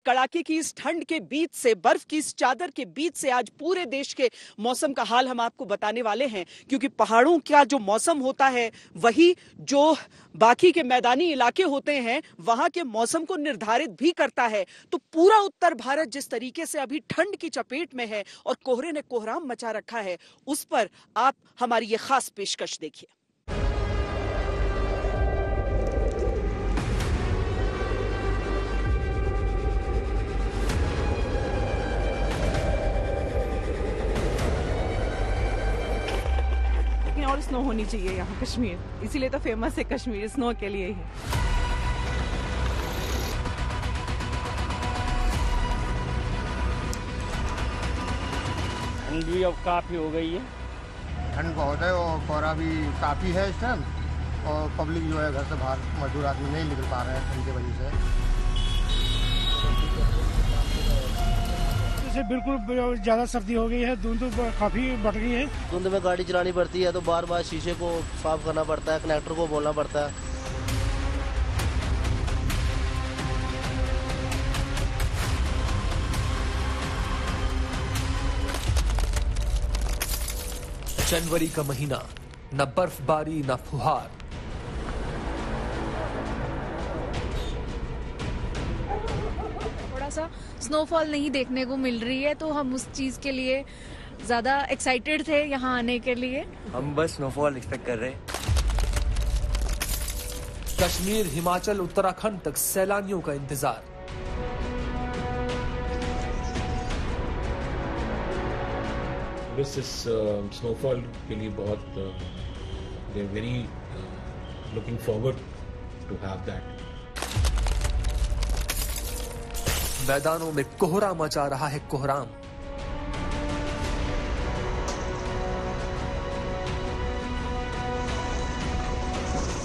कड़ाके की इस ठंड के बीच से, बर्फ की इस चादर के बीच से आज पूरे देश के मौसम का हाल हम आपको बताने वाले हैं, क्योंकि पहाड़ों का जो मौसम होता है वही जो बाकी के मैदानी इलाके होते हैं वहां के मौसम को निर्धारित भी करता है। तो पूरा उत्तर भारत जिस तरीके से अभी ठंड की चपेट में है और कोहरे ने कोहराम मचा रखा है, उस पर आप हमारी ये खास पेशकश देखिए। और स्नो होनी चाहिए यहाँ कश्मीर, इसीलिए तो फेमस है कश्मीर स्नो के लिए ही। ठंड भी अब काफ़ी हो गई है, ठंड बहुत है और कोहरा भी काफ़ी है इस टाइम, और पब्लिक जो है घर से बाहर, मजदूर आदमी नहीं निकल पा रहे हैं ठंड की वजह से। बिल्कुल ज़्यादा सर्दी हो गई है, धुंध काफ़ी बढ़ गई है। धुंध में गाड़ी चलानी पड़ती है तो बार बार शीशे को साफ करना पड़ता है, कनेक्टर को बोलना पड़ता है। जनवरी का महीना, न बर्फबारी न फुहार। स्नोफॉल नहीं देखने को मिल रही है, तो हम उस चीज के लिए ज्यादा एक्साइटेड थे यहाँ आने के लिए। हम बस स्नोफॉल एक्सपेक्ट कर रहे हैं। कश्मीर, हिमाचल, उत्तराखंड तक सैलानियों का इंतजार। बस इस स्नोफॉल के लिए बहुत they are very looking forward to have that. मैदानों में कोहरा मचा रहा है कोहराम।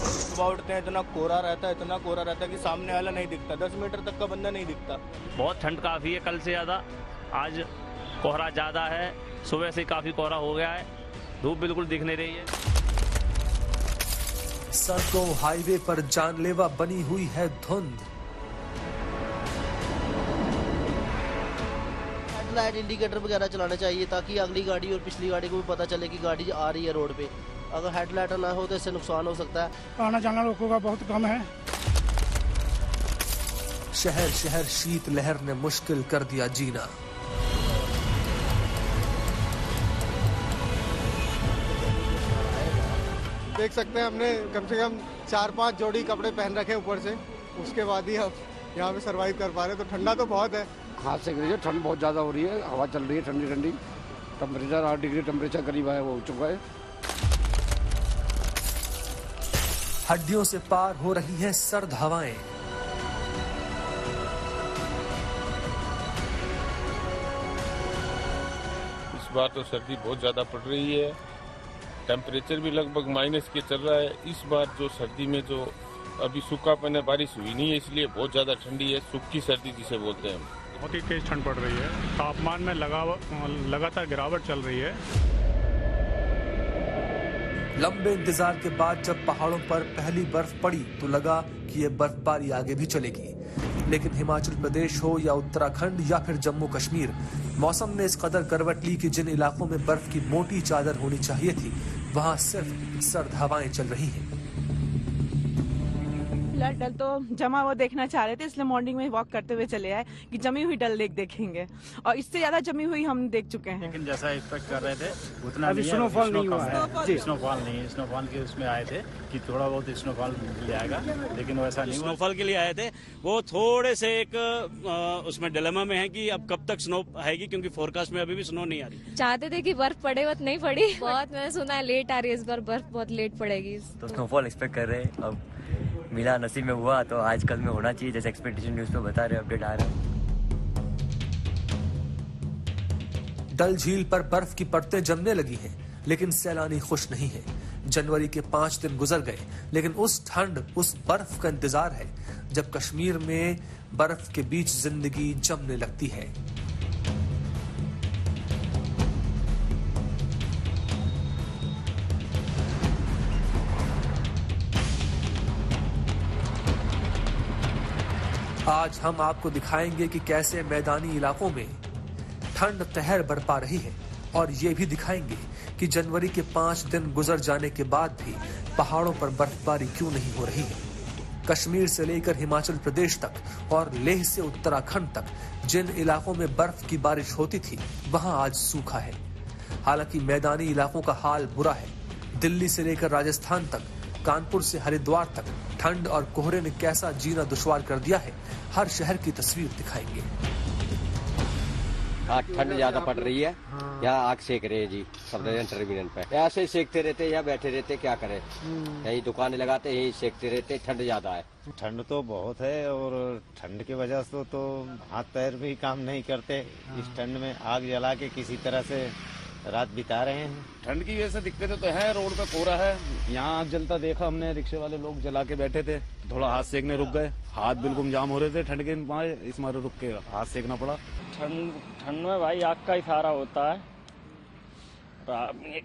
सुबह उठते हैं इतना कोहरा रहता है कि सामने वाला नहीं दिखता, 10 मीटर तक का बंदा नहीं दिखता। बहुत ठंड काफी है कल से ज्यादा, आज कोहरा ज्यादा है, सुबह से काफी कोहरा हो गया है, धूप बिल्कुल दिख नहीं रही है। सड़कों, हाईवे पर जानलेवा बनी हुई है धुंध। लाइट इंडिकेटर वगैरह चलाना चाहिए ताकि अगली गाड़ी और पिछली गाड़ी को भी पता चले कि गाड़ी आ रही है रोड पे। अगर हेडलाइट ना हो तो इससे नुकसान हो सकता है। आना जाना लोगों का बहुत कम है। शहर शहर शीत लहर ने मुश्किल कर दिया जीना। देख सकते हैं हमने कम से कम 4-5 जोड़ी कपड़े पहन रखे ऊपर से, उसके बाद ही अब यहाँ पे सरवाइव कर पा रहे। तो ठंडा तो बहुत है, हाथ से गिरी है, ठंड बहुत ज़्यादा हो रही है, हवा चल रही है ठंडी ठंडी। टेम्परेचर 8 डिग्री टेम्परेचर करीब है, वो हो चुका है। हड्डियों से पार हो रही हैं सर्द हवाएं। इस बार तो सर्दी बहुत ज़्यादा पड़ रही है, टेम्परेचर भी लगभग माइनस के चल रहा है। इस बार जो सर्दी में जो अभी सूखापन है, बारिश हुई नहीं है, इसलिए बहुत ज़्यादा ठंडी है, सूखी सर्दी जिसे बोलते हैं। बहुत ही तेज ठंड पड़ रही है, तापमान में लगातार गिरावट चल रही है। लंबे इंतजार के बाद जब पहाड़ों पर पहली बर्फ पड़ी तो लगा कि ये बर्फबारी आगे भी चलेगी, लेकिन हिमाचल प्रदेश हो या उत्तराखंड या फिर जम्मू कश्मीर, मौसम ने इस कदर करवट ली कि जिन इलाकों में बर्फ की मोटी चादर होनी चाहिए थी वहां सिर्फ सर्द हवाएं चल रही हैं। डल तो जमा हुआ देखना चाह रहे थे, इसलिए मॉर्निंग में वॉक करते हुए चले आए कि जमी हुई डल लेक देखेंगे, और इससे ज्यादा जमी हुई हम देख चुके हैं। लेकिन जैसा एक्सपेक्ट कर रहे थे उतना अभी स्नोफॉल नहीं हुआ है। स्नोफॉल नहीं, स्नोफॉल के उसमें आए थे कि थोड़ा बहुत स्नोफॉल ले आएगा, लेकिन वैसा नहीं। स्नोफॉल के लिए आए थे, वो थोड़े से एक उसमें डिलेमा में है कि अब कब तक स्नो आएगी, क्योंकि फोरकास्ट में अभी भी स्नो नहीं आ रही। चाहते थे कि बर्फ पड़े, बट नहीं पड़ी। बहुत मैंने सुना है लेट आ रही है इस बार बर्फ, बहुत लेट पड़ेगी। तो स्नोफॉल एक्सपेक्ट कर रहे हैं, अब मिला नसीब में हुआ तो आजकल में होना चाहिए, जैसे एक्सपेक्टेशन न्यूज़ पे बता रहे, अपडेट आ रहा है। डल झील पर बर्फ की परतें जमने लगी हैं, लेकिन सैलानी खुश नहीं है। जनवरी के 5 दिन गुजर गए, लेकिन उस ठंड, उस बर्फ का इंतजार है जब कश्मीर में बर्फ के बीच जिंदगी जमने लगती है। आज हम आपको दिखाएंगे कि कैसे मैदानी इलाकों में ठंड कहर बरपा रही है और ये भी दिखाएंगे कि जनवरी के 5 दिन गुजर जाने के बाद भी पहाड़ों पर बर्फबारी क्यों नहीं हो रही है। कश्मीर से लेकर हिमाचल प्रदेश तक और लेह से उत्तराखंड तक जिन इलाकों में बर्फ की बारिश होती थी वहां आज सूखा है। हालांकि मैदानी इलाकों का हाल बुरा है। दिल्ली से लेकर राजस्थान तक, कानपुर से हरिद्वार तक ठंड और कोहरे ने कैसा जीना दुश्वार कर दिया है, हर शहर की तस्वीर दिखाएंगे। ठंड ज्यादा पड़ रही है, यहाँ आग सेक रहे हैं जी सब टर्मिनल पे। ऐसे ही सेकते रहते या बैठे रहते, क्या करें, यही दुकानें लगाते यही सेकते रहते। ठंड ज्यादा है। ठंड तो बहुत है और ठंड की वजह से तो हाथ पैर भी काम नहीं करते। इस ठंड में आग जला के किसी तरह से रात बिता रहे हैं। ठंड की वजह से दिक्कतें तो है, रोड पे कोहरा है, यहाँ आग जलता देखा हमने। रिक्शे वाले लोग जला के बैठे थे, थोड़ा हाथ सेकने रुक गए, हाथ बिल्कुल जाम हो रहे थे ठंड के मारे, इस मारे रुक के हाथ सेकना पड़ा। ठंड में भाई आग का इशारा होता है।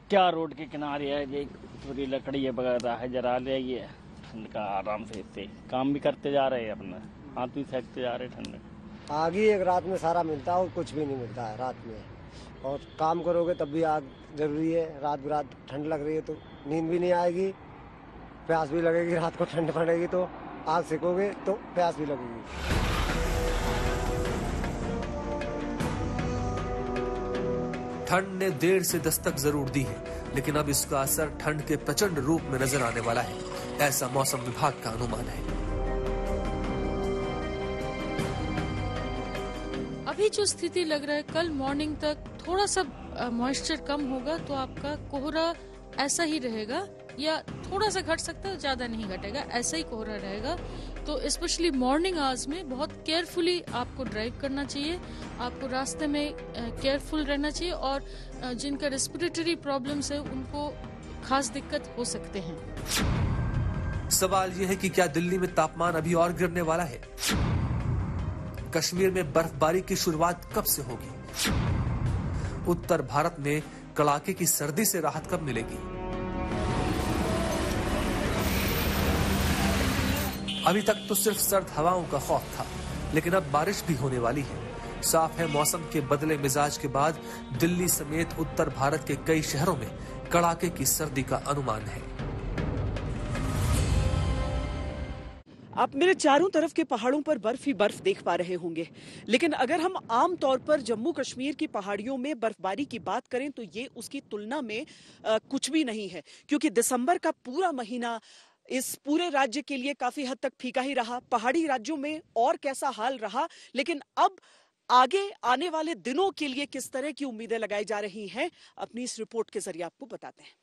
क्या रोड के किनारे है, ये थोड़ी लकड़ी है वगैरह है, जरा ले ये ठंड का आराम से काम भी करते जा रहे हैं, अपना हाथ भी सेकते जा रहे ठंड। आग ही एक रात में सारा मिलता है और कुछ भी नहीं मिलता है रात में। और काम करोगे तब भी आग जरूरी है। रात बिरात ठंड लग रही है तो नींद भी नहीं आएगी, प्यास भी लगेगी। रात को ठंड पड़ेगी तो आग सेकोगे तो प्यास भी लगेगी। ठंड ने देर से दस्तक जरूर दी है, लेकिन अब इसका असर ठंड के प्रचंड रूप में नजर आने वाला है, ऐसा मौसम विभाग का अनुमान है। अभी जो स्थिति लग रहा है, कल मॉर्निंग तक थोड़ा सा मॉइस्चर कम होगा तो आपका कोहरा ऐसा ही रहेगा या थोड़ा सा घट सकता है, ज्यादा नहीं घटेगा, ऐसा ही कोहरा रहेगा। तो स्पेशली मॉर्निंग आवर्स में बहुत केयरफुली आपको ड्राइव करना चाहिए, आपको रास्ते में केयरफुल रहना चाहिए और जिनका रेस्पिरेटरी प्रॉब्लम्स है उनको खास दिक्कत हो सकते हैं। सवाल यह है कि क्या दिल्ली में तापमान अभी और गिरने वाला है? कश्मीर में बर्फबारी की शुरुआत कब से होगी? उत्तर भारत में कड़ाके की सर्दी से राहत कब मिलेगी? अभी तक तो सिर्फ सर्द हवाओं का खौफ था, लेकिन अब बारिश भी होने वाली है। साफ है, मौसम के बदले मिजाज के बाद दिल्ली समेत उत्तर भारत के कई शहरों में कड़ाके की सर्दी का अनुमान है। आप मेरे चारों तरफ के पहाड़ों पर बर्फ ही बर्फ देख पा रहे होंगे, लेकिन अगर हम आम तौर पर जम्मू कश्मीर की पहाड़ियों में बर्फबारी की बात करें तो ये उसकी तुलना में कुछ भी नहीं है, क्योंकि दिसंबर का पूरा महीना इस पूरे राज्य के लिए काफी हद तक फीका ही रहा। पहाड़ी राज्यों में और कैसा हाल रहा, लेकिन अब आगे आने वाले दिनों के लिए किस तरह की उम्मीदें लगाई जा रही हैं, अपनी इस रिपोर्ट के जरिए आपको बताते हैं।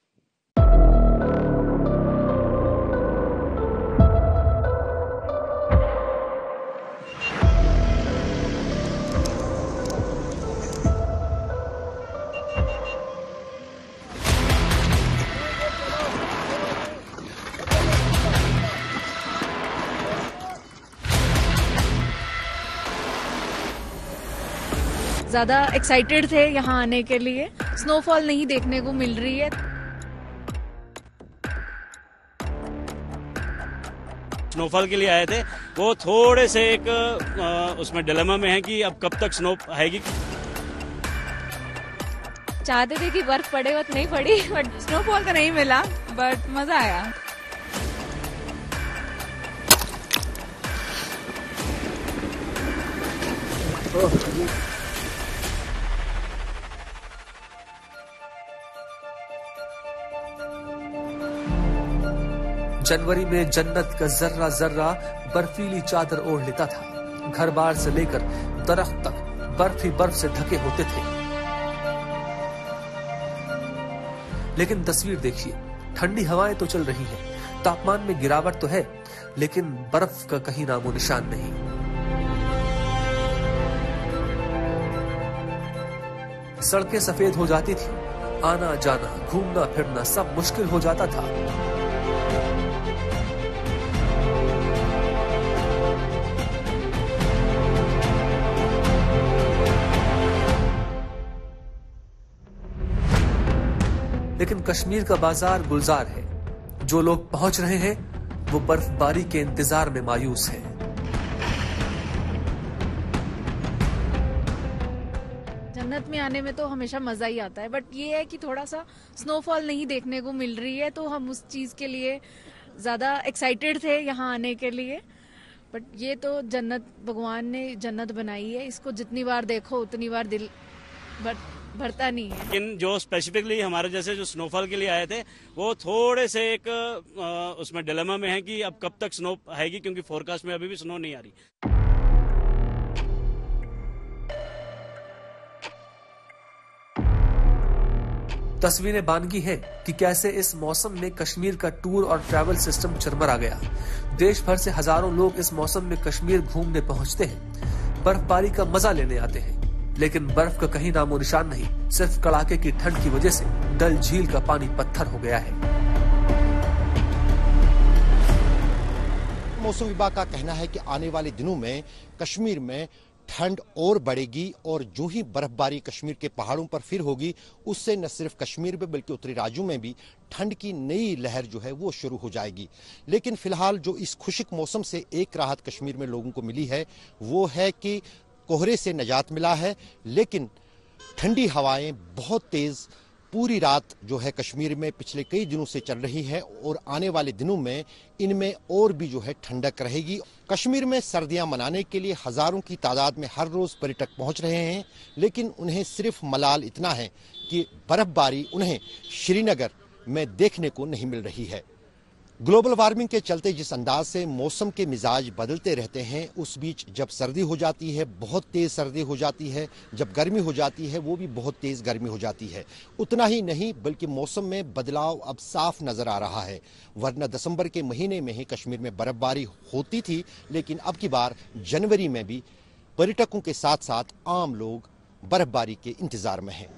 ज्यादा एक्साइटेड थे यहाँ आने के लिए। स्नोफॉल नहीं देखने को मिल रही है। स्नोफॉल के लिए आए थे, वो थोड़े से एक उसमें डिलेमा में है कि अब कब तक स्नो आएगी। चाहते थे कि बर्फ पड़े, बट नहीं पड़ी, बट स्नोफॉल तो नहीं मिला, बट मजा आया। जनवरी में जन्नत का जर्रा जर्रा बर्फीली चादर ओढ़ लेता था। घर बार से लेकर दरख्त तक बर्फ ही बर्फ से ढके होते थे। लेकिन तस्वीर देखिए, ठंडी हवाएं तो चल रही हैं, तापमान में गिरावट तो है, लेकिन बर्फ का कहीं नामो निशान नहीं। सड़कें सफेद हो जाती थी, आना जाना, घूमना फिरना सब मुश्किल हो जाता था। लेकिन कश्मीर का बाजार गुलजार है। जो लोग पहुंच रहे हैं वो बर्फबारी के इंतजार में मायूस हैं। जन्नत में आने में तो हमेशा मजा ही आता है, बट ये है कि थोड़ा सा स्नोफॉल नहीं देखने को मिल रही है, तो हम उस चीज के लिए ज्यादा एक्साइटेड थे यहाँ आने के लिए। बट ये तो जन्नत, भगवान ने जन्नत बनाई है, इसको जितनी बार देखो उतनी बार दिल भरता नहीं है। लेकिन जो स्पेसिफिकली हमारे जैसे जो स्नोफॉल के लिए आए थे वो थोड़े से एक उसमें डिलेमा में है कि अब कब तक स्नो आएगी, क्योंकि फोरकास्ट में अभी भी स्नो नहीं आ रही। तस्वीरें बानगी हैं कि कैसे इस मौसम में कश्मीर का टूर और ट्रैवल सिस्टम चरमरा गया। देश भर से हजारों लोग इस मौसम में कश्मीर घूमने पहुंचते हैं, बर्फबारी का मजा लेने आते हैं, लेकिन बर्फ का कहीं नामो निशान नहीं। सिर्फ कड़ाके की ठंड की वजह से डल झील का पानी पत्थर हो गया है। मौसम विभाग का कहना है कि आने वाले दिनों में कश्मीर में ठंड और बढ़ेगी और जो ही बर्फबारी कश्मीर के पहाड़ों पर फिर होगी, उससे न सिर्फ कश्मीर में बल्कि उत्तरी राज्यों में भी ठंड की नई लहर जो है वो शुरू हो जाएगी। लेकिन फिलहाल जो इस खुशक मौसम से एक राहत कश्मीर में लोगों को मिली है वो है कि कोहरे से निजात मिला है, लेकिन ठंडी हवाएं बहुत तेज पूरी रात जो है कश्मीर में पिछले कई दिनों से चल रही है और आने वाले दिनों में इनमें और भी जो है ठंडक रहेगी। कश्मीर में सर्दियां मनाने के लिए हजारों की तादाद में हर रोज पर्यटक पहुंच रहे हैं, लेकिन उन्हें सिर्फ मलाल इतना है कि बर्फबारी उन्हें श्रीनगर में देखने को नहीं मिल रही है। ग्लोबल वार्मिंग के चलते जिस अंदाज से मौसम के मिजाज बदलते रहते हैं, उस बीच जब सर्दी हो जाती है बहुत तेज सर्दी हो जाती है, जब गर्मी हो जाती है वो भी बहुत तेज गर्मी हो जाती है। उतना ही नहीं बल्कि मौसम में बदलाव अब साफ नजर आ रहा है, वरना दिसंबर के महीने में ही कश्मीर में बर्फबारी होती थी, लेकिन अब की बार जनवरी में भी पर्यटकों के साथ साथ आम लोग बर्फबारी के इंतजार में हैं।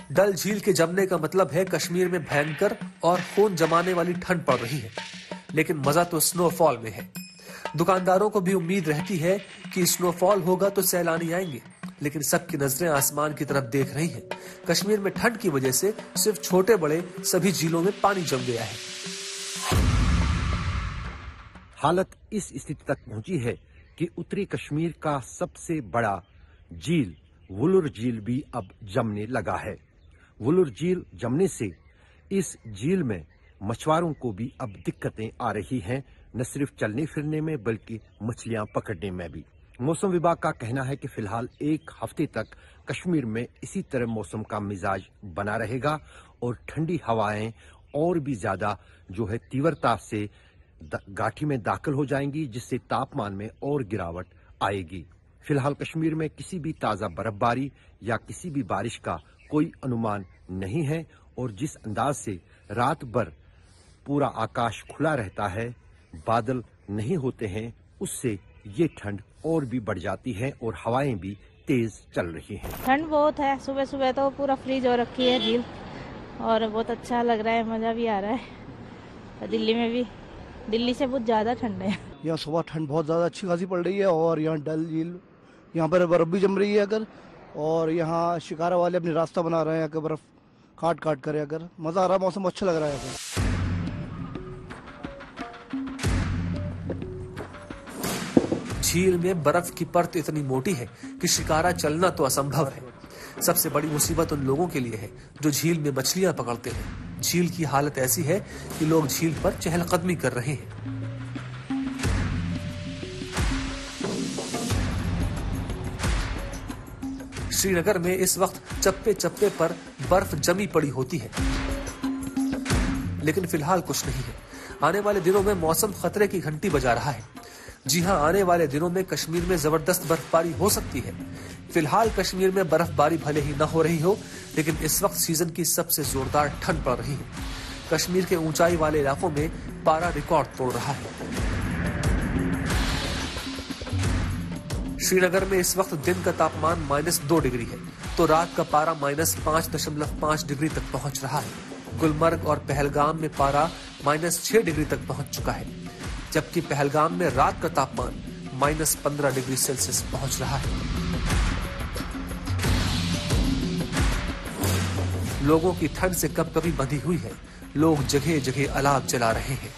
डल झील के जमने का मतलब है कश्मीर में भयंकर और खून जमाने वाली ठंड पड़ रही है, लेकिन मजा तो स्नोफॉल में है। दुकानदारों को भी उम्मीद रहती है कि स्नोफॉल होगा तो सैलानी आएंगे, लेकिन सबकी नजरें आसमान की तरफ देख रही हैं। कश्मीर में ठंड की वजह से सिर्फ छोटे बड़े सभी झीलों में पानी जम गया है। हालत इस स्थिति तक पहुंची है कि उत्तरी कश्मीर का सबसे बड़ा झील वुलूर झील भी अब जमने लगा है। वुलूर झील जमने से इस झील में मछुआरों को भी अब दिक्कतें आ रही हैं, न सिर्फ चलने फिरने में बल्कि मछलियां पकड़ने में भी। मौसम विभाग का कहना है कि फिलहाल एक हफ्ते तक कश्मीर में इसी तरह मौसम का मिजाज बना रहेगा और ठंडी हवाएं और भी ज्यादा जो है तीव्रता से घाटी में दाखिल हो जाएंगी, जिससे तापमान में और गिरावट आएगी। फिलहाल कश्मीर में किसी भी ताजा बर्फबारी या किसी भी बारिश का कोई अनुमान नहीं है और जिस अंदाज से रात भर पूरा आकाश खुला रहता है, बादल नहीं होते हैं, उससे ये ठंड और भी बढ़ जाती है और हवाएं भी तेज चल रही हैं। ठंड बहुत है, सुबह सुबह तो पूरा फ्रीज हो रखी है झील और बहुत अच्छा लग रहा है, मजा भी आ रहा है। दिल्ली में भी, दिल्ली से बहुत ज्यादा ठंड है। यहाँ सुबह ठंड बहुत ज्यादा अच्छी खासी पड़ रही है और यहाँ डल झील यहाँ पर बर्फ भी जम रही है अगर, और यहाँ शिकारा वाले अपनी रास्ता बना रहे हैं अगर बर्फ काट काट करे, अगर मजा आ रहा है, मौसम अच्छा लग रहा है। झील में बर्फ की परत इतनी मोटी है कि शिकारा चलना तो असंभव है। सबसे बड़ी मुसीबत उन लोगों के लिए है जो झील में मछलियां पकड़ते हैं। झील की हालत ऐसी है कि लोग झील पर चहलकदमी कर रहे हैं। श्रीनगर में इस वक्त चप्पे चप्पे पर बर्फ जमी पड़ी होती है, लेकिन फिलहाल कुछ नहीं है। आने वाले दिनों में मौसम खतरे की घंटी बजा रहा है। जी हां, आने वाले दिनों में कश्मीर में जबरदस्त बर्फबारी हो सकती है। फिलहाल कश्मीर में बर्फबारी भले ही न हो रही हो, लेकिन इस वक्त सीजन की सबसे जोरदार ठंड पड़ रही है। कश्मीर के ऊंचाई वाले इलाकों में पारा रिकॉर्ड तोड़ रहा है। श्रीनगर में इस वक्त दिन का तापमान -2 डिग्री है, तो रात का पारा -5.5 डिग्री तक पहुंच रहा है। गुलमर्ग और पहलगाम में पारा -6 डिग्री तक पहुंच चुका है, जबकि पहलगाम में रात का तापमान -15 डिग्री सेल्सियस पहुंच रहा है। लोगों की ठंड से कभी बंधी हुई है। लोग जगह जगह अलाव जला रहे हैं।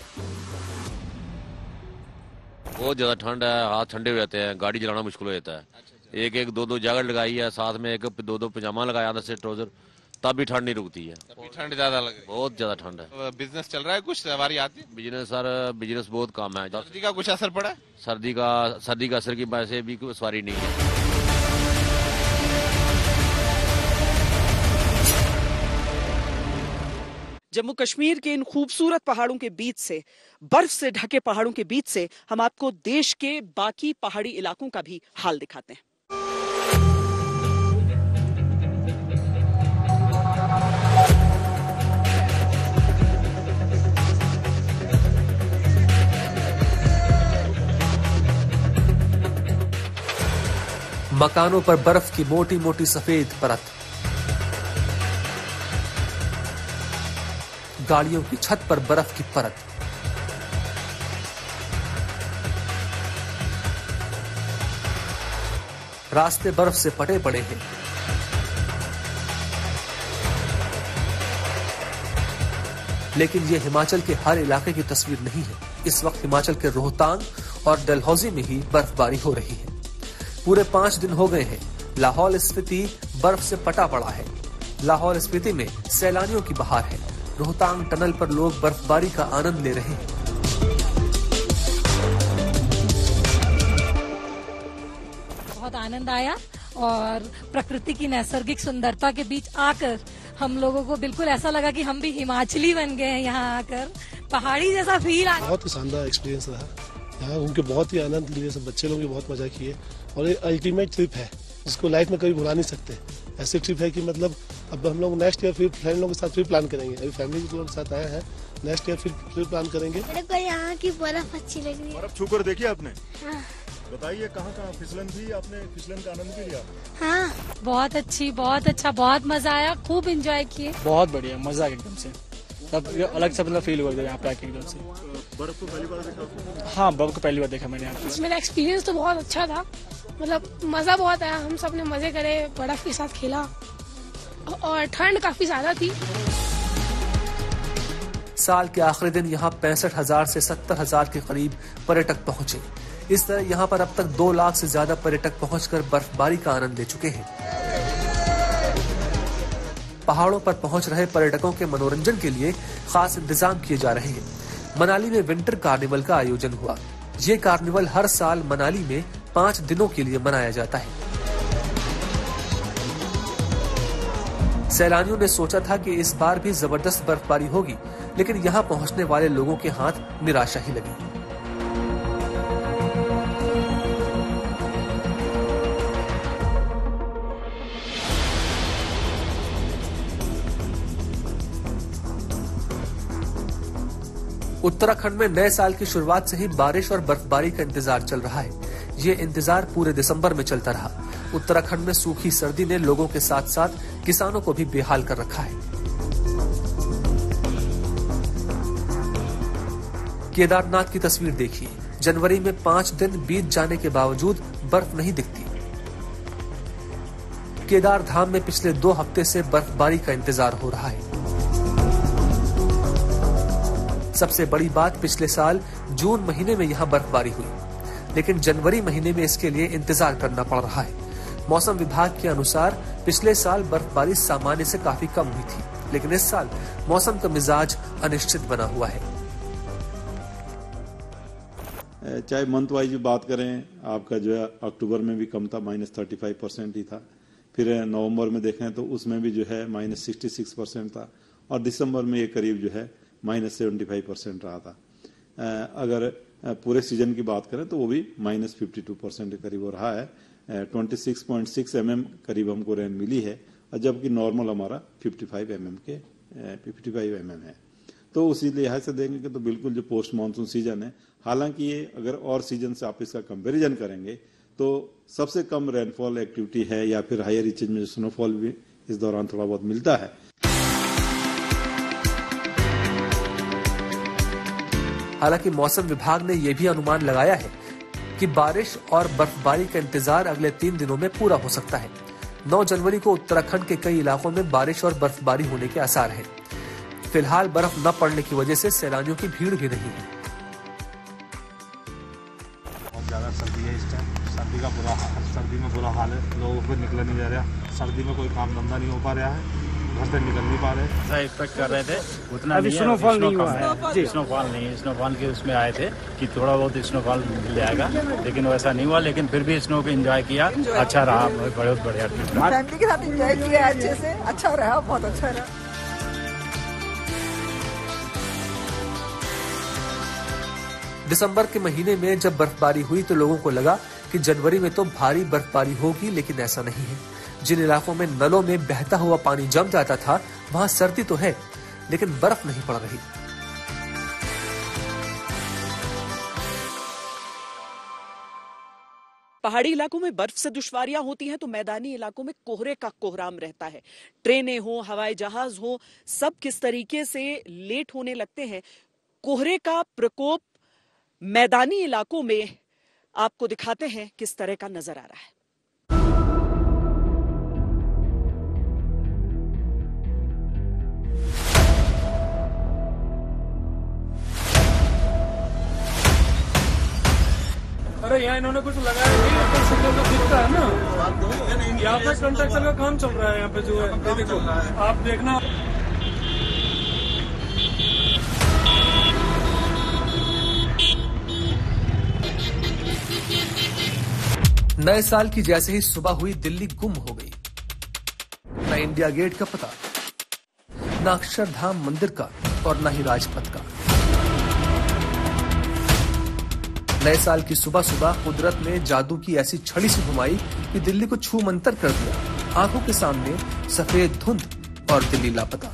बहुत ज्यादा ठंड है, हाथ ठंडे हो जाते हैं, गाड़ी चलाना मुश्किल हो जाता है। एक एक दो दो जैकेट लगाई है, साथ में एक दो दो पजामा लगाया अंदर से ट्राउजर, तब भी ठंड नहीं रुकती है। तब भी ठंड ज्यादा लगे, बहुत ज्यादा ठंड है। बिजनेस चल रहा है, कुछ सवारी आती है? बिजनेस सर, बिजनेस बहुत कम है। सर्दी का कुछ असर पड़ा है? सर्दी का असर की वजह से भी कोई सवारी नहीं है। जम्मू कश्मीर के इन खूबसूरत पहाड़ों के बीच से, बर्फ से ढके पहाड़ों के बीच से हम आपको देश के बाकी पहाड़ी इलाकों का भी हाल दिखाते हैं। मकानों पर बर्फ की मोटी मोटी सफेद परत, गाड़ियों की छत पर बर्फ की परत, रास्ते बर्फ से पटे पड़े हैं। लेकिन ये हिमाचल के हर इलाके की तस्वीर नहीं है। इस वक्त हिमाचल के रोहतांग और डलहौजी में ही बर्फबारी हो रही है। पूरे 5 दिन हो गए हैं। लाहौल स्पीति बर्फ से पटा पड़ा है। लाहौल स्पीति में सैलानियों की बहार है। रोहतांग टनल पर लोग बर्फबारी का आनंद ले रहे हैं। बहुत आनंद आया और प्रकृति की नैसर्गिक सुंदरता के बीच आकर हम लोगों को बिल्कुल ऐसा लगा कि हम भी हिमाचली बन गए हैं। यहाँ आकर पहाड़ी जैसा फील आ, बहुत शानदार एक्सपीरियंस रहा। यहाँ घूम के बहुत ही आनंद लिए, सब बच्चे लोग भी बहुत मजा किए और ये अल्टीमेट ट्रिप है जिसको लाइफ में कभी भुला नहीं सकते। ऐसी ट्रिप है कि मतलब अब हम लोग नेक्स्ट ईयर फिर फ्रेंड लोगों के साथ फिर प्लान करेंगे। अभी फैमिली के लोगों के साथ आए हैं, नेक्स्ट ईयर फिर प्लान करेंगे। मेरे को यहाँ की बर्फ अच्छी लग रही है। बर्फ छूकर देखी आपने? हाँ। बताइए कहाँ कहाँ फिसलन थी, आपने फिसलन का आनंद भी लिया? हाँ, बहुत अच्छी, बहुत अच्छा, बहुत मजा आया, खूब एंजॉय किए। बहुत बढ़िया, मजा एकदम से, तब अलग से मतलब फील हुआ यहाँ पे आके एकदम से। बर्फ को पहली बार देखा? हाँ, बर्फ को पहली बार देखा मैंने यहाँ पे। मेरा एक्सपीरियंस तो बहुत अच्छा था, मतलब मजा बहुत आया। हम सब ने मजे करे, बर्फ के साथ खेला और ठंड काफी ज्यादा थी। साल के आखिरी दिन यहाँ 65,000 से 70,000 के करीब पर्यटक पहुंचे। इस तरह यहाँ पर अब तक 2 लाख से ज्यादा पर्यटक पहुंचकर बर्फबारी का आनंद ले चुके हैं। पहाड़ों पर पहुंच रहे पर्यटकों के मनोरंजन के लिए खास इंतजाम किए जा रहे हैं। मनाली में विंटर कार्निवल का आयोजन हुआ। ये कार्निवल हर साल मनाली में 5 दिनों के लिए मनाया जाता है। सैलानियों ने सोचा था कि इस बार भी जबरदस्त बर्फबारी होगी, लेकिन यहाँ पहुँचने वाले लोगों के हाथ निराशा ही लगी। उत्तराखंड में नए साल की शुरुआत से ही बारिश और बर्फबारी का इंतजार चल रहा है। ये इंतजार पूरे दिसंबर में चलता रहा। उत्तराखंड में सूखी सर्दी ने लोगों के साथ साथ किसानों को भी बेहाल कर रखा है। केदारनाथ की तस्वीर देखिए। जनवरी में 5 दिन बीत जाने के बावजूद बर्फ नहीं दिखती। केदार धाम में पिछले 2 हफ्ते से बर्फबारी का इंतजार हो रहा है। सबसे बड़ी बात, पिछले साल जून महीने में यहाँ बर्फबारी हुई, लेकिन जनवरी महीने में इसके लिए इंतजार करना पड़ रहा है। मौसम विभाग के अनुसार पिछले साल बर्फबारी सामान्य से काफी कम हुई थी, लेकिन इस साल मौसम का मिजाज अनिश्चित बना हुआ है। चाहे मंथ वाइज बात करें, आपका जो है अक्टूबर में भी कम था, -35% ही था। फिर नवंबर में देखें तो उसमें भी जो है -66% था, और दिसंबर में ये करीब जो है -75% रहा था। अगर पूरे सीजन की बात करें तो वो भी -52% के करीब रहा है। 26.6 mm करीब हमको रेन मिली है, और जबकि नॉर्मल हमारा 55 mm है। तो उसी लिहाज से देखेंगे तो बिल्कुल जो पोस्ट मानसून सीजन है, हालांकि ये अगर और सीजन से आप इसका कंपैरिजन करेंगे तो सबसे कम रेनफॉल एक्टिविटी है, या फिर हायर रीचेज में स्नोफॉल भी इस दौरान थोड़ा बहुत मिलता है। हालांकि मौसम विभाग ने यह भी अनुमान लगाया है कि बारिश और बर्फबारी का इंतजार अगले 3 दिनों में पूरा हो सकता है। 9 जनवरी को उत्तराखंड के कई इलाकों में बारिश और बर्फबारी होने के आसार हैं। फिलहाल बर्फ न पड़ने की वजह से सैलानियों की भीड़ भी नहीं है। है इस टाइम। सर्दी का सर्दी में बुरा हाल है, लोगों को निकला नहीं जा रहा। सर्दी में कोई काम धंधा नहीं हो पा रहा है, घर से निकल नहीं पा रहे। ऐसा एक्सपेक्ट कर रहे थे, उतना अभी स्नोफॉल नहीं हुआ है जी। स्नोफॉल नहीं है, स्नोफॉल के उसमें आए थे कि थोड़ा बहुत स्नोफॉल मिल जाएगा, लेकिन वैसा नहीं हुआ। लेकिन फिर भी स्नो को एंजॉय किया, अच्छा रहा, बहुत बढ़िया ट्रिप रहा। फैमिली के साथ एंजॉय किया अच्छे से, अच्छा रहा, बहुत अच्छा रहा। दिसंबर के महीने में जब बर्फबारी हुई तो लोगों को लगा कि जनवरी में तो भारी बर्फबारी होगी, लेकिन ऐसा नहीं है। जिन इलाकों में नलों में बहता हुआ पानी जम जाता था वहां सर्दी तो है, लेकिन बर्फ नहीं पड़ रही। पहाड़ी इलाकों में बर्फ से दुश्वारियां होती हैं तो मैदानी इलाकों में कोहरे का कोहराम रहता है। ट्रेनें हो, हवाई जहाज हो, सब किस तरीके से लेट होने लगते हैं। कोहरे का प्रकोप मैदानी इलाकों में आपको दिखाते हैं किस तरह का नजर आ रहा है। अरे यहाँ इन्होंने कुछ लगाया नहीं, तो सिग्नल तो दिखता है ना। यहाँ पे कंस्ट्रक्शन का काम चल रहा है, यहाँ पे जो है ये देखो, आप देखना। नए साल की जैसे ही सुबह हुई दिल्ली गुम हो गई। न इंडिया गेट का पता, न अक्षरधाम मंदिर का और न ही राजपथ का। नए साल की सुबह सुबह कुदरत ने जादू की ऐसी छड़ी सी घुमाई कि दिल्ली को छू मंतर कर दिया। आंखों के सामने सफेद धुंध और दिल्ली लापता।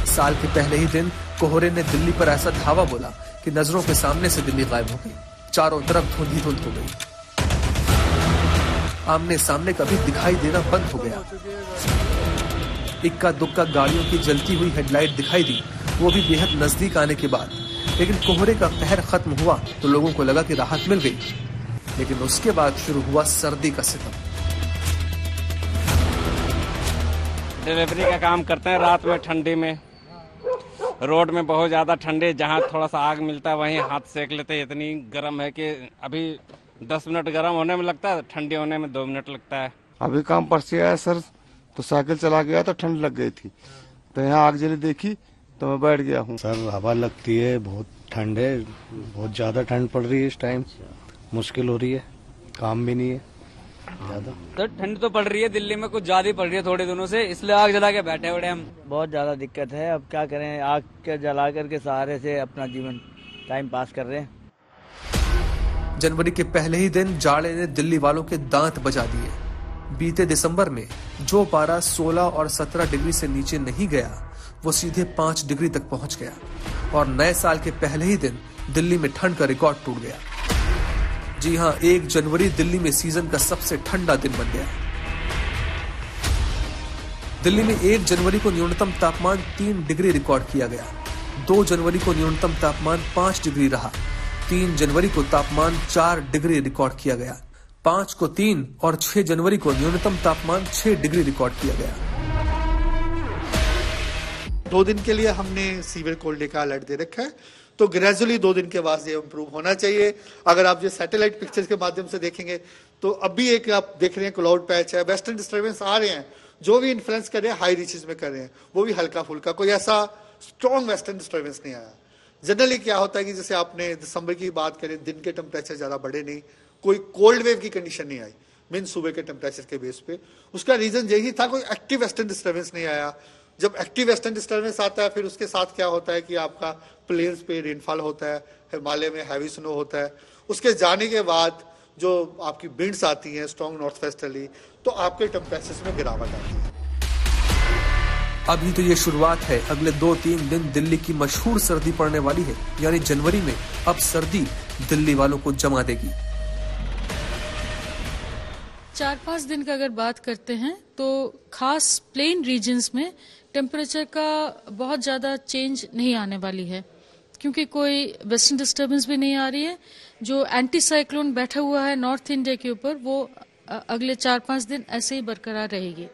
साल के पहले ही दिन कोहरे ने दिल्ली पर ऐसा धावा बोला कि नजरों के सामने से दिल्ली गायब हो गई। चारों तरफ धुंध ही धुंध हो गई। आमने सामने कभी दिखाई देना बंद हो गया। इक्का दुक्का गाड़ियों की जलती हुई हेडलाइट दिखाई दी, वो भी बेहद नजदीक आने के बाद। लेकिन कोहरे का कहर खत्म हुआ तो लोगों को लगा कि राहत मिल गई, लेकिन उसके बाद शुरू हुआ सर्दी का सितम। डिलीवरी का काम करते हैं रात में ठंडी में, रोड में बहुत ज्यादा ठंडी, जहाँ थोड़ा सा आग मिलता है वहीं हाथ सेक लेते हैं। इतनी गर्म है कि अभी 10 मिनट गर्म होने में लगता है, ठंडी होने में 2 मिनट लगता है। अभी काम पर से आया सर, तो साइकिल चला गया तो ठंड लग गई थी, तो यहाँ आग जली देखी तो मैं बैठ गया हूँ। सर हवा लगती है, बहुत ठंड है, बहुत ज्यादा ठंड पड़ रही है इस टाइम, मुश्किल हो रही है, काम भी नहीं है ज्यादा। तो ठंड तो पड़ रही है दिल्ली में, कुछ ज्यादा पड़ रही है थोड़े दिनों से, इसलिए आग जला के बैठे हुए हम। बहुत ज्यादा दिक्कत है, अब क्या करें, आग के जला करके सहारे से अपना जीवन टाइम पास कर रहे हैं। जनवरी के पहले ही दिन जाड़े ने दिल्ली वालों के दांत बजा दिए। बीते दिसंबर में जो पारा 16 और 17 डिग्री से नीचे नहीं गया, वो सीधे 5 डिग्री तक पहुंच गया। और नए साल के पहले ही दिन दिल्ली में ठंड का रिकॉर्ड टूट गया। जी हां, 1 जनवरी दिल्ली में सीजन का सबसे ठंडा दिन बन गया। दिल्ली में 1 जनवरी को न्यूनतम तापमान 3 डिग्री रिकॉर्ड किया गया। 2 जनवरी को न्यूनतम तापमान 5 डिग्री रहा। 3 जनवरी को तापमान 4 डिग्री रिकॉर्ड किया गया। 5 को 3 और 6 जनवरी को न्यूनतम तापमान 6 डिग्री रिकॉर्ड किया गया। 2 दिन के लिए हमने सीवियर कोल्ड डे का अलर्ट दे रखा है, तो ग्रेजुअली 2 दिन के बाद ये इम्प्रूव होना चाहिए। अगर आप ये सैटेलाइट पिक्चर्स के माध्यम से देखेंगे तो अभी एक आप देख रहे हैं क्लाउड पैच है, वेस्टर्न डिस्टर्बेंस आ रहे हैं, जो भी इन्फ्लुएंस कर रहे हैं हाई रीचेस में कर रहे हैं, वो भी हल्का फुल्का, कोई ऐसा स्ट्रॉन्ग वेस्टर्न डिस्टर्बेंस नहीं आया। जनरली क्या होता है कि जैसे आपने दिसंबर की बात करें, दिन के टेम्परेचर ज्यादा बढ़े नहीं, कोई कोल्ड वेव की कंडीशन नहीं आई मीन सुबह के टेम्परेचर के बेस पे। उसका रीजन यही था, कोई एक्टिव वेस्टर्न डिस्टर्बेंस नहीं आया। जब एक्टिव वेस्टर्न डिस्टर्बेंस आता है फिर उसके साथ क्या होता है कि आपका प्लेन्स पे रेनफॉल होता है, हिमालय में हैवी स्नो होता है। उसके जाने के बाद जो आपकी विंड्स आती हैं स्ट्रॉन्ग नॉर्थ वेस्टर्ली, तो आपके टेम्परेचर में गिरावट आती है। अभी तो ये शुरुआत है, अगले 2-3 दिन दिल्ली की मशहूर सर्दी पड़ने वाली है। यानी जनवरी में अब सर्दी दिल्ली वालों को जमा देगी। 4-5 दिन का अगर बात करते हैं तो खास प्लेन रीजन्स में टेम्परेचर का बहुत ज़्यादा चेंज नहीं आने वाली है, क्योंकि कोई वेस्टर्न डिस्टर्बेंस भी नहीं आ रही है। जो एंटी साइक्लोन बैठा हुआ है नॉर्थ इंडिया के ऊपर, वो अगले 4-5 दिन ऐसे ही बरकरार रहेगी।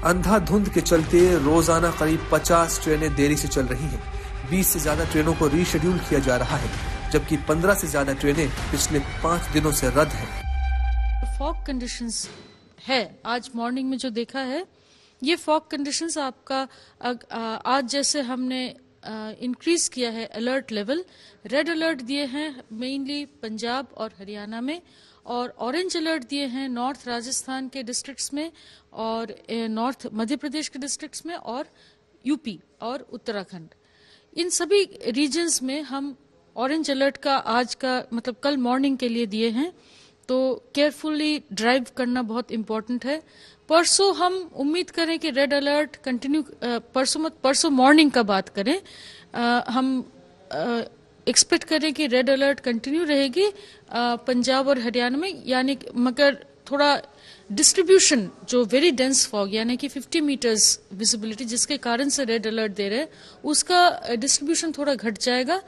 अंधाधुंध के चलते रोजाना करीब 50 ट्रेनें देरी से चल रही हैं। 20 से ज्यादा ट्रेनों को रीशेड्यूल किया जा रहा है। जबकि 15 से ज्यादा ट्रेनें पिछले 5 दिनों से रद्द हैं। फॉग कंडीशंस है आज मॉर्निंग में जो देखा है, ये फॉग कंडीशंस आपका आज जैसे हमने इंक्रीज किया है अलर्ट लेवल, रेड अलर्ट दिए हैं मेनली पंजाब और हरियाणा में, और ऑरेंज अलर्ट दिए हैं नॉर्थ राजस्थान के डिस्ट्रिक्ट्स में और नॉर्थ मध्य प्रदेश के डिस्ट्रिक्ट्स में और यूपी और उत्तराखंड। इन सभी रीजन्स में हम ऑरेंज अलर्ट का आज का मतलब कल मॉर्निंग के लिए दिए हैं, तो केयरफुली ड्राइव करना बहुत इम्पोर्टेंट है। परसों हम उम्मीद करें कि रेड अलर्ट कंटिन्यू, परसों मॉर्निंग का बात करें, हम एक्सपेक्ट करें कि रेड अलर्ट कंटिन्यू रहेगी पंजाब और हरियाणा में, यानी मगर थोड़ा डिस्ट्रीब्यूशन जो वेरी डेंस फॉग यानी कि 50 मीटर्स विजिबिलिटी जिसके कारण से रेड अलर्ट दे रहे हैं, उसका डिस्ट्रीब्यूशन थोड़ा घट जाएगा।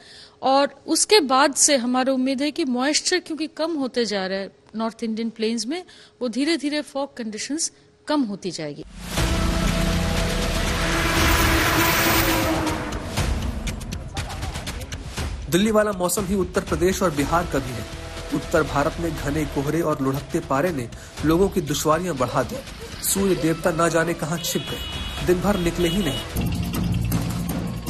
और उसके बाद से हमारा उम्मीद है कि मॉइस्चर क्योंकि कम होते जा रहा है नॉर्थ इंडियन प्लेन्स में, वो धीरे धीरे फॉग कंडीशंस कम होती जाएगी। दिल्ली वाला मौसम ही उत्तर प्रदेश और बिहार का भी है। उत्तर भारत में घने कोहरे और लुढ़कते पारे ने लोगों की दुश्वारियां बढ़ा दी। सूर्य देवता न जाने कहां छिप गए, दिन भर निकले ही नहीं।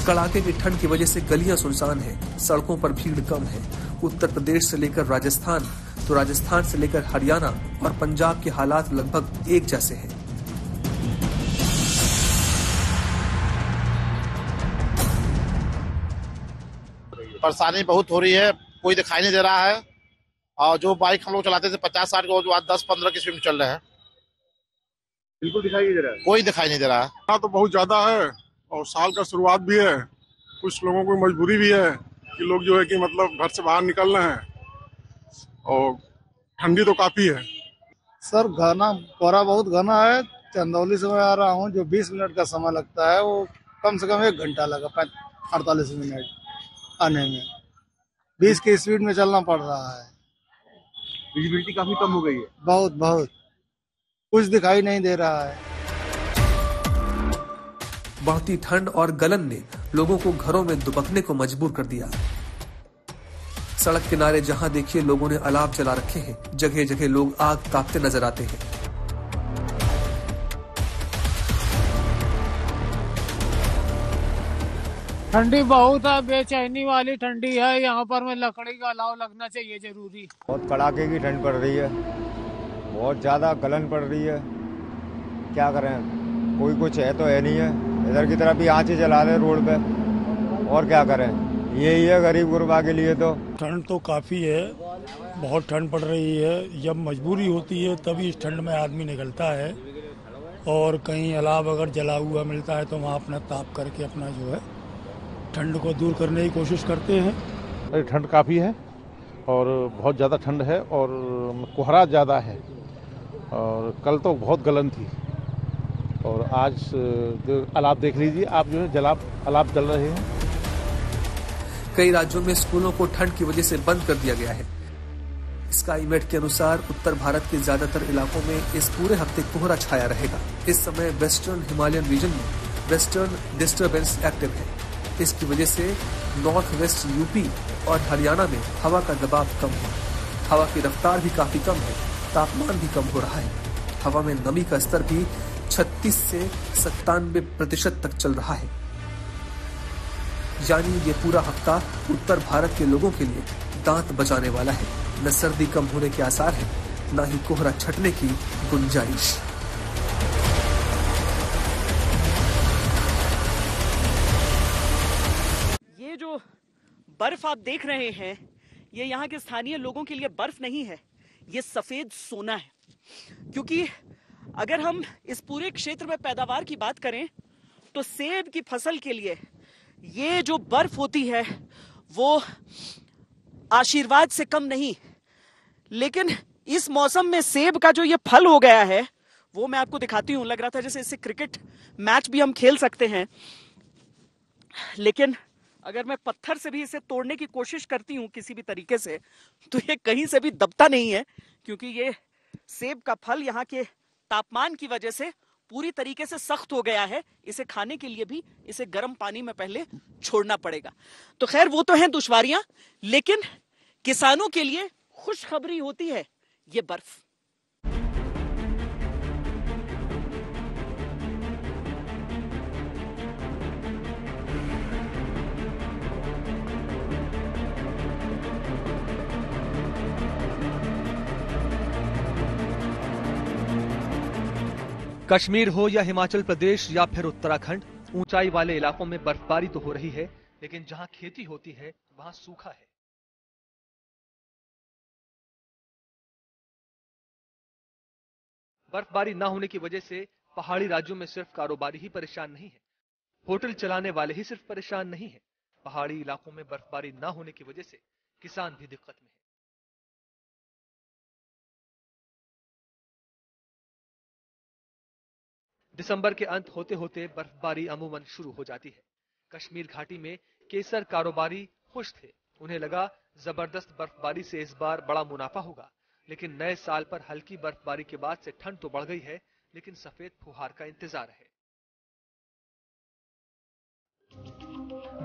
कड़ाके की ठंड की वजह से गलियां सुनसान हैं, सड़कों पर भीड़ कम है। उत्तर प्रदेश से लेकर राजस्थान, तो राजस्थान से लेकर हरियाणा और पंजाब के हालात लगभग एक जैसे हैं। परेशानी बहुत हो रही है, कोई दिखाई नहीं दे रहा है। और जो बाइक हम लोग चलाते थे 50-60 को, जो आज 10-15 की स्पीड चल रहे हैं, बिल्कुल दिखाई नहीं दे रहा है। कोई दिखाई नहीं दे रहा है। तो बहुत ज्यादा है और साल का शुरुआत भी है, कुछ लोगों को मजबूरी भी है कि लोग जो है कि मतलब घर से बाहर निकल रहे हैं और ठंडी तो काफी है। सर घना कोहरा बहुत घना है। चंदौली से मैं आ रहा हूँ, जो 20 मिनट का समय लगता है वो कम से कम 1 घंटा लगा, 48 मिनट आने में। 20 की स्पीड में चलना पड़ रहा है। विजिबिलिटी काफी कम हो गई है। बहुत कुछ दिखाई नहीं दे रहा है। बढ़ती ठंड और गलन ने लोगों को घरों में दुबकने को मजबूर कर दिया। सड़क किनारे जहां देखिए लोगों ने अलाव जला रखे हैं, जगह जगह लोग आग तापते नजर आते हैं। ठंडी बहुत है, बेचैनी वाली ठंडी है। यहाँ पर में लकड़ी का अलाव लगना चाहिए जरूरी। बहुत कड़ाके की ठंड पड़ रही है, बहुत ज्यादा गलन पड़ रही है। क्या करें, कोई कुछ है तो है नहीं है। इधर की तरफ भी आंचें जला रहे रोड पे, और क्या करें, यही है गरीब गुरबा के लिए। तो ठंड तो काफी है, बहुत ठंड पड़ रही है। जब मजबूरी होती है तभी इस ठंड में आदमी निकलता है, और कहीं अलाव अगर जला हुआ मिलता है तो वहाँ अपना ताप करके अपना जो है ठंड को दूर करने की कोशिश करते हैं। ठंड काफी है और बहुत ज़्यादा ठंड है और कोहरा ज़्यादा है, और कल तो बहुत गलन थी, और आज अलाव देख लीजिए आप, जो है अलाव जल रहे हैं। कई राज्यों में स्कूलों को ठंड की वजह से बंद कर दिया गया है। स्काईमेट के अनुसार उत्तर भारत के ज्यादातर इलाकों में इस पूरे हफ्ते कोहरा छाया रहेगा। इस समय वेस्टर्न हिमालयन रीजन में वेस्टर्न डिस्टर्बेंस एक्टिव है। इसकी वजह से नॉर्थ वेस्ट यूपी और हरियाणा में हवा का दबाव कम है। हवा की रफ्तार भी काफी कम है, तापमान भी कम हो रहा है। हवा में नमी का स्तर भी 36 से 97% तक चल रहा है। यानी ये पूरा हफ्ता उत्तर भारत के लोगों के लिए दांत बचाने वाला है। न सर्दी कम होने के आसार है, न ही कोहरा छटने की गुंजाइश। ये जो बर्फ आप देख रहे हैं, ये यहाँ के स्थानीय लोगों के लिए बर्फ नहीं है, ये सफेद सोना है। क्योंकि अगर हम इस पूरे क्षेत्र में पैदावार की बात करें तो सेब की फसल के लिए ये जो बर्फ होती है वो आशीर्वाद से कम नहीं। लेकिन इस मौसम में सेब का जो ये फल हो गया है वो मैं आपको दिखाती हूं। लग रहा था जैसे इससे क्रिकेट मैच भी हम खेल सकते हैं, लेकिन अगर मैं पत्थर से भी इसे तोड़ने की कोशिश करती हूं किसी भी तरीके से तो ये कहीं से भी दबता नहीं है, क्योंकि ये सेब का फल यहाँ के तापमान की वजह से पूरी तरीके से सख्त हो गया है, इसे खाने के लिए भी इसे गर्म पानी में पहले छोड़ना पड़ेगा। तो खैर वो तो हैं दुश्वारियां, लेकिन किसानों के लिए खुशखबरी होती है ये बर्फ। कश्मीर हो या हिमाचल प्रदेश या फिर उत्तराखंड, ऊंचाई वाले इलाकों में बर्फबारी तो हो रही है, लेकिन जहां खेती होती है वहां सूखा है। बर्फबारी न होने की वजह से पहाड़ी राज्यों में सिर्फ कारोबारी ही परेशान नहीं है, होटल चलाने वाले ही सिर्फ परेशान नहीं है। पहाड़ी इलाकों में बर्फबारी न होने की वजह से किसान भी दिक्कत में है। दिसंबर के अंत होते होते बर्फबारी अमूमन शुरू हो जाती है। कश्मीर घाटी में केसर कारोबारी खुश थे, उन्हें लगा जबरदस्त बर्फबारी से इस बार बड़ा मुनाफा होगा। लेकिन नए साल पर हल्की बर्फबारी के बाद से ठंड तो बढ़ गई है, लेकिन सफेद फुहार का इंतजार है।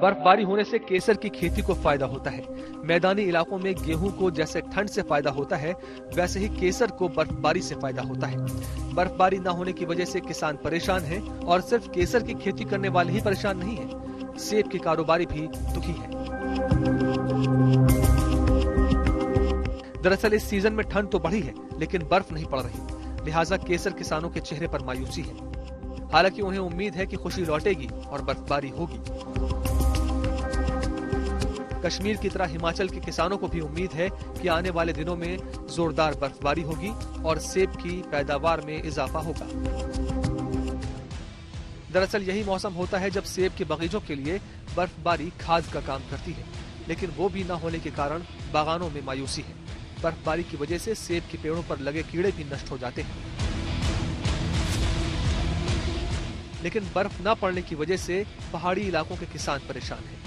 बर्फबारी होने से केसर की खेती को फायदा होता है। मैदानी इलाकों में गेहूं को जैसे ठंड से फायदा होता है, वैसे ही केसर को बर्फबारी से फायदा होता है। बर्फबारी न होने की वजह से किसान परेशान हैं, और सिर्फ केसर की खेती करने वाले ही परेशान नहीं है, सेब के कारोबारी भी दुखी हैं। दरअसल इस सीजन में ठंड तो बढ़ी है, लेकिन बर्फ नहीं पड़ रही, लिहाजा केसर किसानों के चेहरे पर मायूसी है। हालांकि उन्हें उम्मीद है कि खुशी लौटेगी और बर्फबारी होगी। कश्मीर की तरह हिमाचल के किसानों को भी उम्मीद है कि आने वाले दिनों में जोरदार बर्फबारी होगी और सेब की पैदावार में इजाफा होगा। दरअसल यही मौसम होता है जब सेब के बगीचों के लिए बर्फबारी खाद का काम करती है, लेकिन वो भी न होने के कारण बागानों में मायूसी है। बर्फबारी की वजह से सेब के पेड़ों पर लगे कीड़े भी नष्ट हो जाते हैं, लेकिन बर्फ न पड़ने की वजह से पहाड़ी इलाकों के किसान परेशान हैं।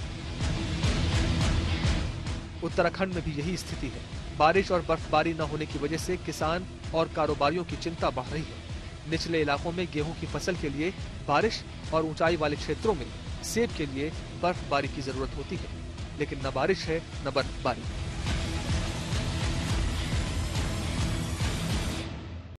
उत्तराखंड में भी यही स्थिति है। बारिश और बर्फबारी न होने की वजह से किसान और कारोबारियों की चिंता बढ़ रही है। निचले इलाकों में गेहूं की फसल के लिए बारिश और ऊंचाई वाले क्षेत्रों में सेब के लिए बर्फबारी की जरूरत होती है, लेकिन न बारिश है न बर्फबारी।